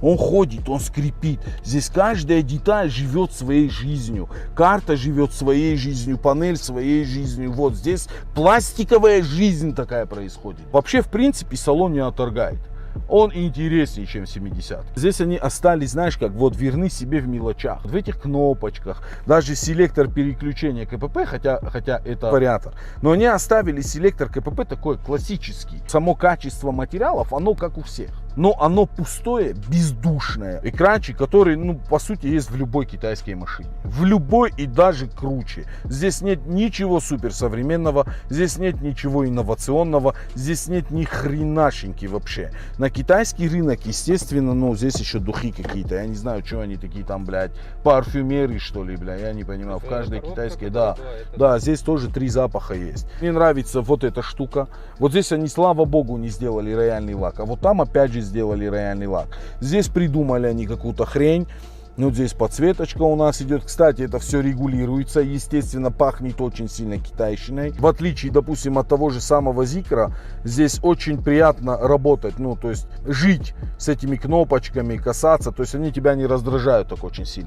Он ходит, он скрипит. Здесь каждая деталь живет своей жизнью. Карта живет своей жизнью, панель своей жизнью. Вот здесь пластиковая жизнь такая происходит. Вообще, в принципе, салон не отторгает. Он интереснее, чем 70. Здесь они остались, знаешь, как вот верны себе в мелочах. В этих кнопочках, даже селектор переключения КПП, хотя это вариатор, но они оставили селектор КПП такой классический. Само качество материалов, оно как у всех. Но оно пустое, бездушное. Экранчик, который, по сути, есть в любой китайской машине. В любой и даже круче. Здесь нет ничего суперсовременного, здесь нет ничего инновационного, здесь нет ни хренашеньки вообще. На китайский рынок, естественно, здесь еще духи какие-то. Я не знаю, что они такие там, блядь, парфюмеры, что ли, блядь, я не понимаю. В каждой китайской, да, здесь тоже 3 запаха есть. Мне нравится вот эта штука. Вот здесь они, слава богу, не сделали рояльный лак. А вот там, опять же, сделали рояльный лак. Здесь придумали они какую-то хрень. Вот здесь подсветочка у нас идет. Кстати, это все регулируется. Естественно, пахнет очень сильно китайщиной. В отличие, допустим, от того же самого Zikr, здесь очень приятно работать. То есть жить с этими кнопочками, касаться. То есть они тебя не раздражают так очень сильно.